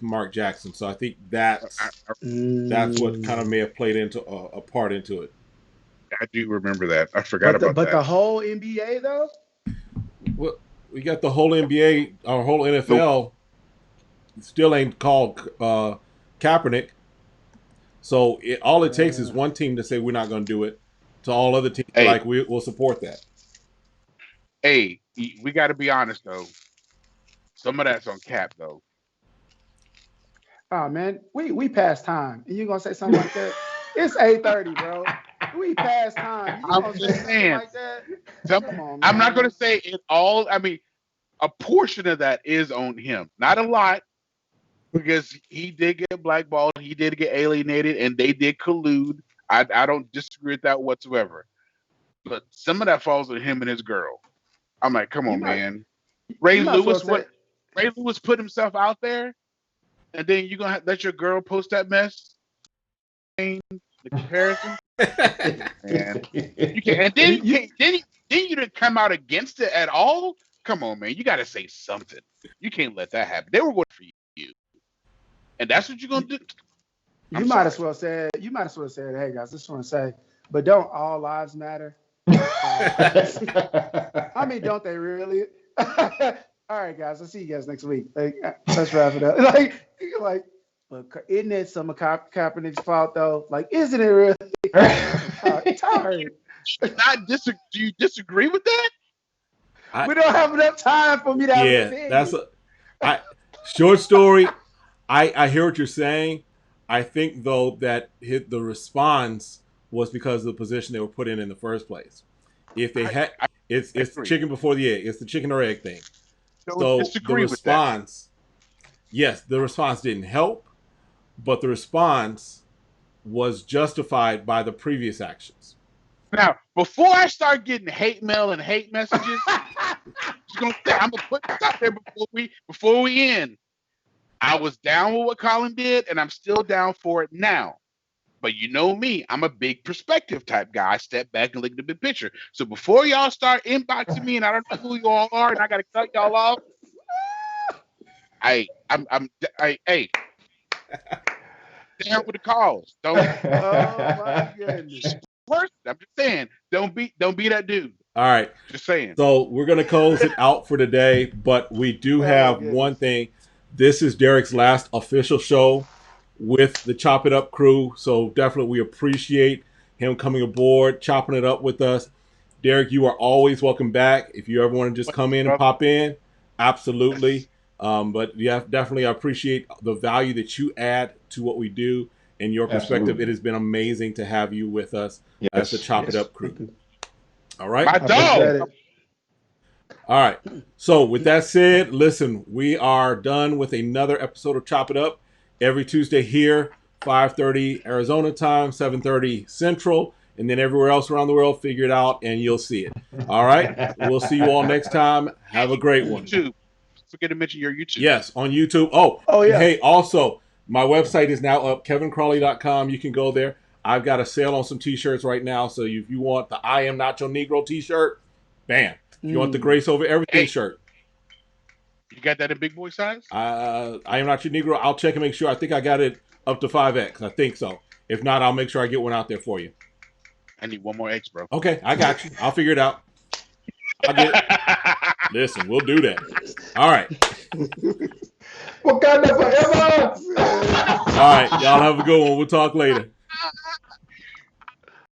Mark Jackson. So I think that's what kind of may have played into a part into it. I do remember that. I forgot about that. But the whole NBA though? Well, we got the whole NBA, our whole NFL still ain't called Kaepernick. So all it takes is one team to say we're not going to do it. To all other teams, like we'll support that. Hey, we got to be honest though. Some of that's on Cap though. Oh man, we passed time, and you gonna say something like that? It's 8:30, bro. We passed time. I'm just saying. Like that? Come on, I'm not gonna say it all. I mean, a portion of that is on him, not a lot, because he did get blackballed, he did get alienated, and they did collude. I don't disagree with that whatsoever. But some of that falls on him and his girl. I'm like, come on, man. Ray Lewis put himself out there, and then you're gonna let your girl post that mess. The comparison. Man. You can, and then you didn't come out against it at all. Come on, man. You got to say something. You can't let that happen. They were going for you, and that's what you're gonna do. You might as well said, hey guys, I just want to say, but don't all lives matter? I mean, don't they really? All right, guys, I'll see you guys next week. Like, let's wrap it up. Like, but isn't it some of Kaepernick's fault though? Like, isn't it really? It's hard. Do you disagree with that? We don't have enough time for me to have an opinion. That's short story. I hear what you're saying. I think though that the response was because of the position they were put in the first place. If they it's chicken before the egg. It's the chicken or egg thing. So the response, yes, the response didn't help, but the response was justified by the previous actions. Now, before I start getting hate mail and hate messages, I'm gonna put this out there before we end. I was down with what Colin did, and I'm still down for it now. But you know me, I'm a big perspective type guy. I step back and look at the big picture. So before y'all start inboxing me, and I don't know who you all are, and I gotta cut y'all off, I'm down with the calls. Don't. Oh my goodness. I'm just saying, don't be that dude. All right. Just saying. So we're gonna close it out for today, but we do have one thing. This is Derek's last official show with the Chop It Up crew, so definitely we appreciate him coming aboard, chopping it up with us. Derek, you are always welcome back. If you ever want to just come in and pop in, absolutely. But yeah, definitely I appreciate the value that you add to what we do and your perspective. Absolutely. It has been amazing to have you with us as the Chop It Up crew. All right. My dog. All right. So with that said, listen, we are done with another episode of Chop It Up every Tuesday here, 5:30 Arizona time, 7:30 Central, and then everywhere else around the world, figure it out and you'll see it. All right. We'll see you all next time. Have a great one. YouTube. Forget to mention your YouTube. Yes, on YouTube. Oh yeah. Hey, also, my website is now up, kevincrawley.com. You can go there. I've got a sale on some t-shirts right now. So if you want the I Am Not Your Negro t-shirt, bam. If you want the Grace Over Everything shirt. You got that in big boy size? I Am Not Your Negro. I'll check and make sure. I think I got it up to 5X. I think so. If not, I'll make sure I get one out there for you. I need one more X, bro. Okay, I got you. I'll figure it out. Listen, we'll do that. All right. Wakanda forever. All right, y'all have a good one. We'll talk later.